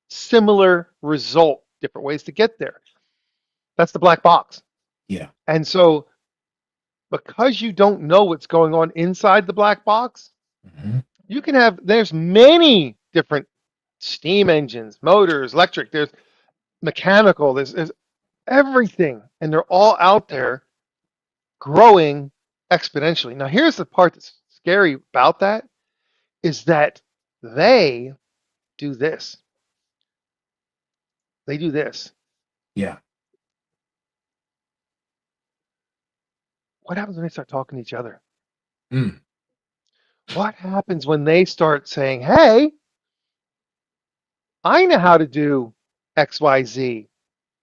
similar result, different ways to get there. That's the black box. Yeah. And so because you don't know what's going on inside the black box, Mhm. you can have, there's many different steam engines, motors, electric, there's mechanical, there's everything. And they're all out there growing exponentially. Now, here's the part that's scary about that is that they do this. They do this. Yeah. What happens when they start talking to each other? Mm. What happens when they start saying, hey, I know how to do XYZ?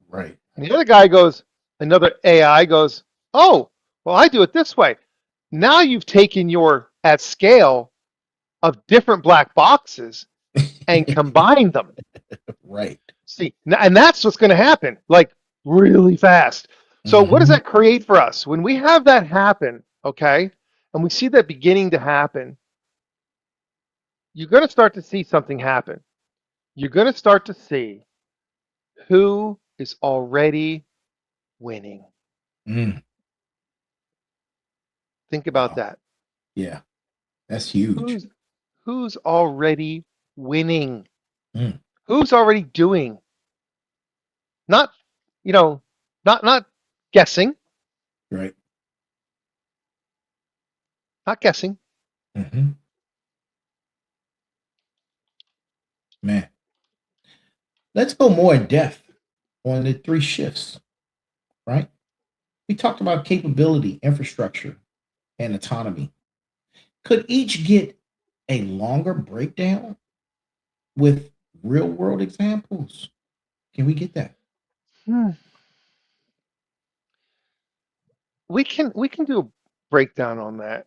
Right. And the other guy goes, another AI goes, oh, well, I do it this way. Now you've taken your at scale of different black boxes and combined them. Right. See, and that's what's going to happen, like really fast. So, what does Hmm. that create for us? When we have that happen, okay, and we see that beginning to happen, you're going to start to see something happen. You're going to start to see who is already winning. Mm. Think about Wow. that. Yeah. That's huge. Who's who's already winning? Mm. Who's already doing? Not, you know, not guessing, Right. not guessing. Hmm. Man, let's go more in depth on the three shifts, right? We talked about capability, infrastructure, and autonomy. Could each get a longer breakdown with real world examples? Can we get that? Hmm. We can do a breakdown on that.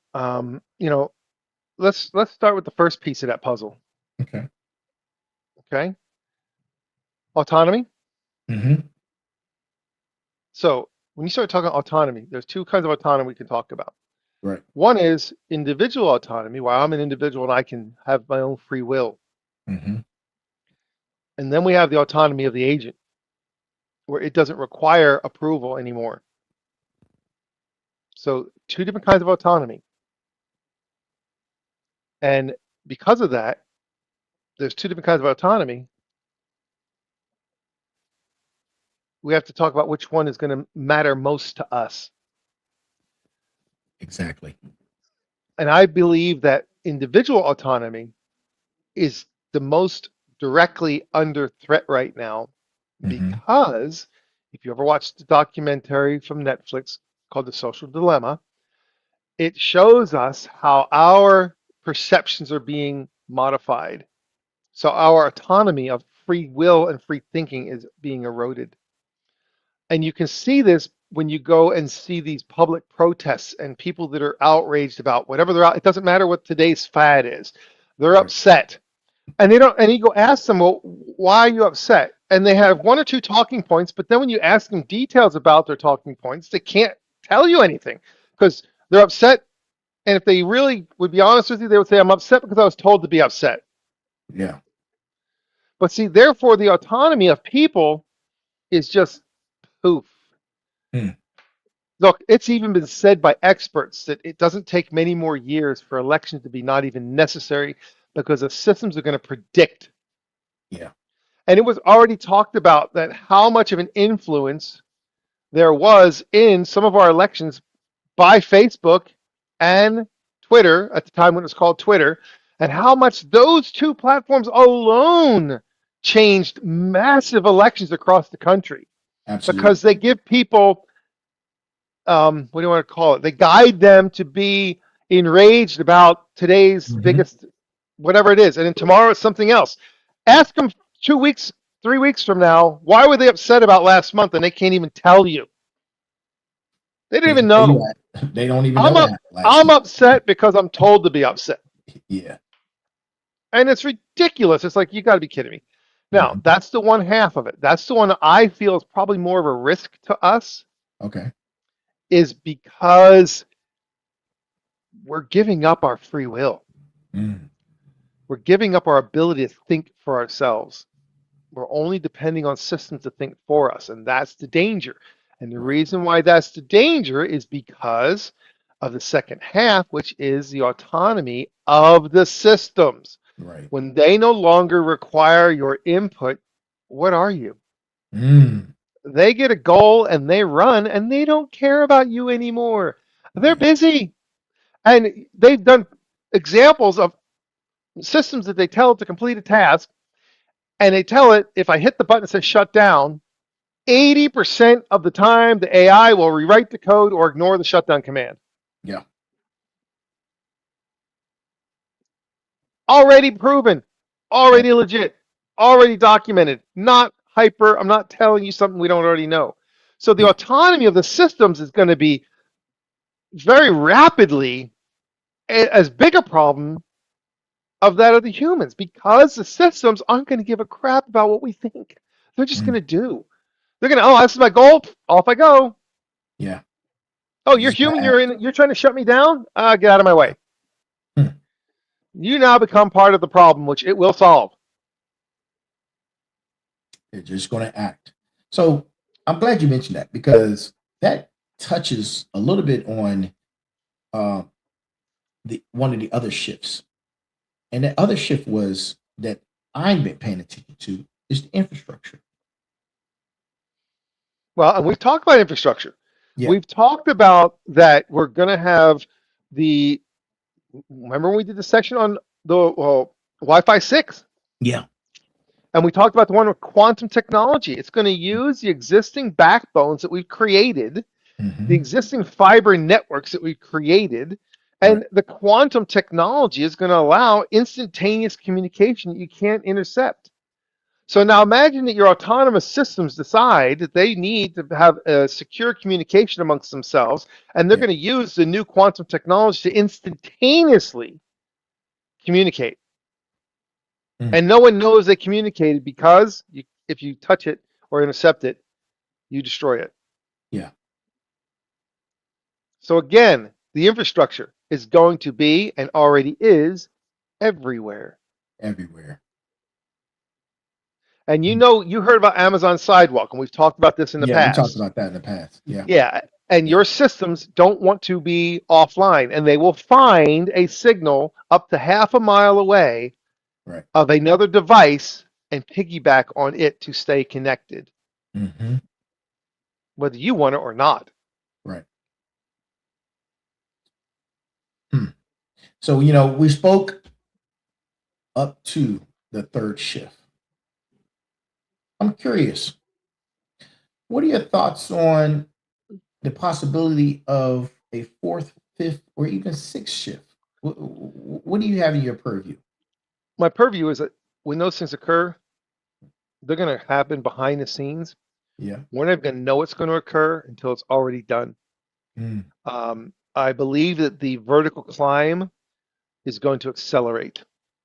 Let's start with the first piece of that puzzle. Okay. Okay, autonomy. Hmm. So when you start talking autonomy, there's two kinds of autonomy we can talk about. Right. One is individual autonomy, where I'm an individual and I can have my own free will. Hmm. And then we have the autonomy of the agent, where it doesn't require approval anymore. So two different kinds of autonomy. And because of that, there's two different kinds of autonomy. We have to talk about which one is going to matter most to us. Exactly. And I believe that individual autonomy is the most directly under threat right now Hmm. because if you ever watched the documentary from Netflix called The Social Dilemma, it shows us how our perceptions are being modified. So our autonomy of free will and free thinking is being eroded. And you can see this when you go and see these public protests and people that are outraged about whatever they're out. It doesn't matter what today's fad is. They're Right. upset. And they don't, and you go ask them, well, why are you upset? And they have one or two talking points, but then when you ask them details about their talking points, they can't tell you anything because they're upset. And if they really would be honest with you, they would say, I'm upset because I was told to be upset. Yeah. But see, therefore, the autonomy of people is just poof. Hmm. Look, it's even been said by experts that it doesn't take many more years for elections to be not even necessary because the systems are going to predict. Yeah. And it was already talked about that how much of an influence there was in some of our elections by Facebook and Twitter at the time when it was called Twitter, and how much those two platforms alone changed massive elections across the country Absolutely. because they give people what do you want to call it? They guide them to be enraged about today's Hmm. biggest whatever it is, and then tomorrow it's something else. Ask them 2 weeks, 3 weeks from now, why were they upset about last month, and they can't even tell you. They didn't They even can tell you know. that. They don't even know I'm what up. happened last I'm month. upset because I'm told to be upset, Yeah. and it's ridiculous. It's like, you got to be kidding me. Now, Hmm. that's the one half of it. That's the one I feel is probably more of a risk to us, Okay. is because we're giving up our free will. Mm. We're giving up our ability to think for ourselves. We're only depending on systems to think for us, and that's the danger. And the Right. reason why that's the danger is because of the second half, which is the autonomy of the systems. Right. When they no longer require your input, what are you? Mm. They get a goal and they run, and they don't care about you anymore. They're Right. busy. And they've done examples of systems that they tell it to complete a task, and they tell it, if I hit the button that says shut down, 80% of the time the AI will rewrite the code or ignore the shutdown command. Yeah. Already proven, Right. already legit, already documented, not hyper. I'm not telling you something we don't already know. So the Yeah. autonomy of the systems is going to be very rapidly as big a problem of that of the humans, because the systems aren't going to give a crap about what we think. They're just going Mm. to do. They're going to, oh, this is my goal. Off I go. Yeah. Oh, You're you're just gonna human. act. You're trying to shut me down. Get out of my way. Hmm. You now become part of the problem, which it will solve. They're just gonna act. So I'm glad you mentioned that because that touches a little bit on uh, the one of the other shifts. And that other shift was that I've been paying attention to is the infrastructure. Well, and we've talked about infrastructure. Yeah. We've talked about that we're going to have the. Remember when we did the section on the Wi-Fi 6? Yeah. And we talked about the one with quantum technology. It's going to use the existing backbones that we've created, the Hmm. existing fiber networks that we've created, Right. and the quantum technology is going to allow instantaneous communication that you can't intercept. So now imagine that your autonomous systems decide that they need to have a secure communication amongst themselves, and they're Yeah. going to use the new quantum technology to instantaneously communicate. Mm. And no one knows they communicated, because if you touch it or intercept it, you destroy it. Yeah. So again, the infrastructure is going to be, and already is, everywhere. Everywhere. And Mm. you heard about Amazon Sidewalk, and we've talked about this in the Yeah. We talked past. about that in the past. Yeah. Yeah, and Yeah. your systems don't want to be offline, and they will find a signal up to half a mile away Right. of another device and piggyback on it to stay connected, Hmm. whether you want it or not. Right. Hmm. So we spoke up to the third shift. I'm curious. What are your thoughts on the possibility of a fourth, fifth, or even sixth shift? What do you have in your purview? My purview is that when those things occur, they're going to happen behind the scenes. Yeah. We're not going to know it's going to occur until it's already done. Mm. I believe that the vertical climb is going to accelerate,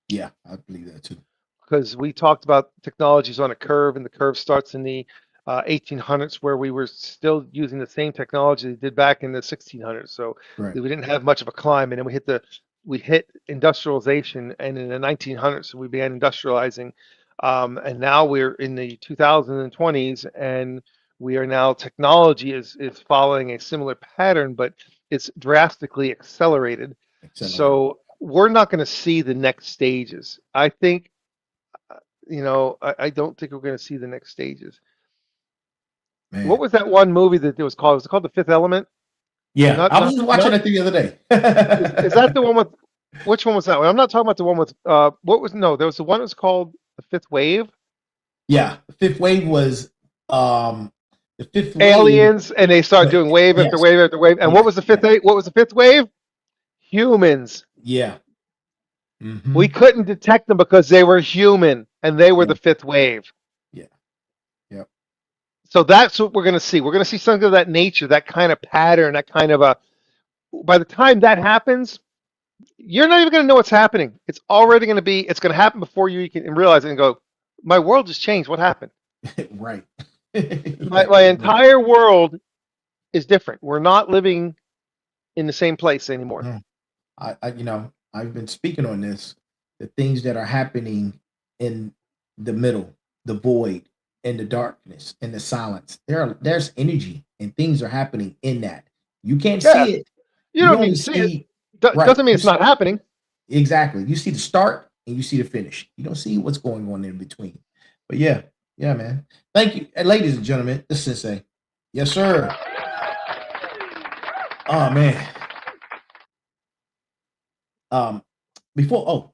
Yeah, I believe that too. because we talked about technologies on a curve, and the curve starts in the 1800s, where we were still using the same technology they did back in the 1600s. So Right. we didn't have much of a climb, and then we hit industrialization, and in the 1900s we began industrializing, and now we're in the 2020s, and we are now, technology is following a similar pattern, but it's drastically accelerated. Accelerated. So we're not going to see the next stages. I think, I don't think we're going to see the next stages. What Man. was that one movie that it was called? Was it called The Fifth Element? Yeah, Not I was not just watching not. that the other day. Is that the one with? Which one was that one? I'm not talking about the one with. What was, no? There was the one that was called The Fifth Wave. Yeah, the fifth wave was um the fifth wave. Aliens, and they started doing wave after Yes, wave after wave. And what yes, was the fifth? yes. What was the fifth wave? Humans. Yeah, Mhm. We couldn't detect them because they were human and they were Yeah. the fifth wave. Yeah. Yep. So that's what we're going to see. We're going to see something of that nature, that kind of pattern, that kind of a. By the time that happens, you're not even going to know what's happening. It's already going to be. It's going to happen before you can realize it and go, "My world just changed. What happened? Right. My entire world is different. We're not living in the same place anymore." No. I've been speaking on this, the things that are happening in the middle, the void, in the darkness, in the silence. There's energy and things are happening in that. You can't Yeah, see it. you You don't need only to see it. see right. Doesn't mean it's not happening. Exactly. You see the start and you see the finish. You don't see what's going on in between. But yeah, man. Thank you. And ladies and gentlemen, this is Sensei. Yes, sir. Oh man.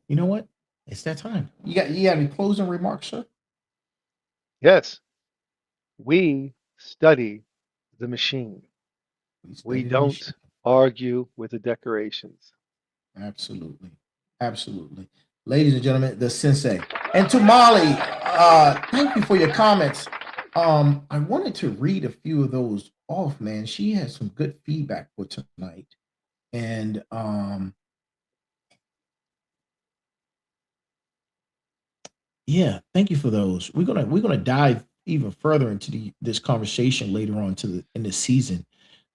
You know what? It's that time. You got any closing remarks, sir? Yes, we study the machine. We study the don't machine. argue with the decorations. Absolutely. Absolutely. Ladies and gentlemen, the Sensei. And to Molly, thank you for your comments. I wanted to read a few of those off, man. She has some good feedback for tonight. And yeah, thank you for those. We're gonna dive even further into this conversation later on in the season.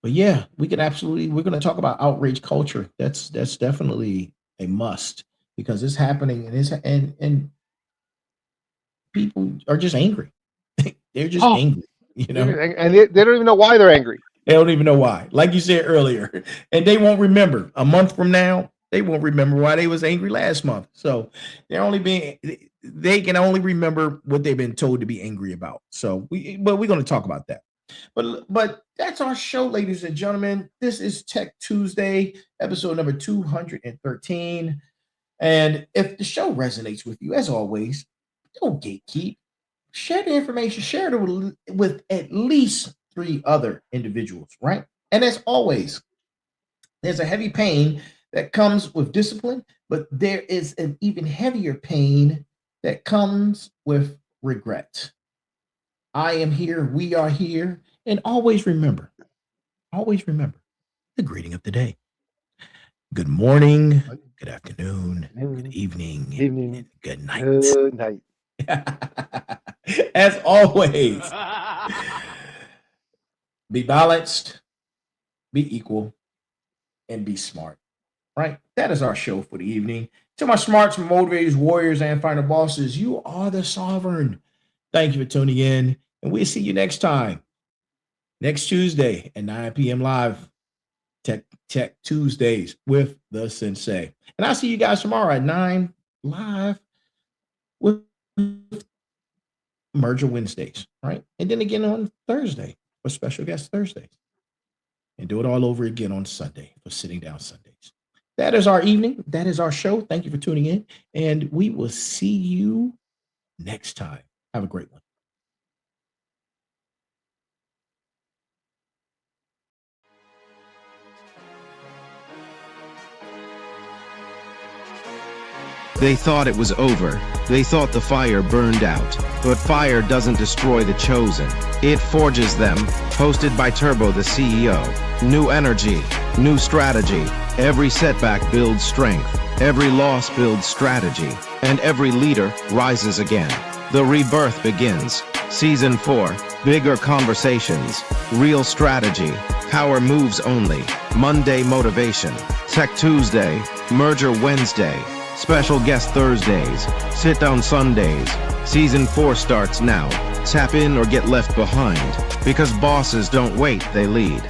But yeah, we're gonna talk about outrage culture. That's definitely a must because it's happening and people are just angry. They're just Oh, angry, you know. and they don't even know why they're angry. They don't even know why. Like you said earlier, and they won't remember a month from now. They won't remember why they was angry last month. So they can only remember what they've been told to be angry about. So we're going to talk about that. But that's our show, ladies and gentlemen. This is Tech Tuesday, episode number 213. And if the show resonates with you, as always, don't gatekeep. Share the information. Share it with at least 3 other individuals, right? And as always, there's a heavy pain that comes with discipline, but there is an even heavier pain that comes with regret. I am here, we are here, and always remember the greeting of the day. Good morning, good afternoon, good evening, and good night. Good night. As always, be balanced, be equal, and be smart. Right? That is our show for the evening. To my smarts, motivators, warriors, and final bosses, you are the sovereign. Thank you for tuning in, and we'll see you next time. Next Tuesday at 9 p.m. live. Tech Tuesdays with the Sensei. And I'll see you guys tomorrow at 9 live with Merger Wednesdays, right? And then again on Thursday for special guest Thursdays. And do it all over again on Sunday for Sitting Down Sundays. That is our evening. That is our show. Thank you for tuning in. And we will see you next time. Have a great one. They thought it was over. They thought the fire burned out. But fire doesn't destroy the chosen. It forges them. Hosted by Turbo, the CEO. New energy, new strategy. Every setback builds strength. Every loss builds strategy. And every leader rises again. The rebirth begins. Season 4. Bigger conversations. Real strategy. Power moves only. Monday motivation. Tech Tuesday. Merger Wednesday. Special guest Thursdays, sit down Sundays. Season 4 starts now. Tap in or get left behind. Because bosses don't wait, they lead.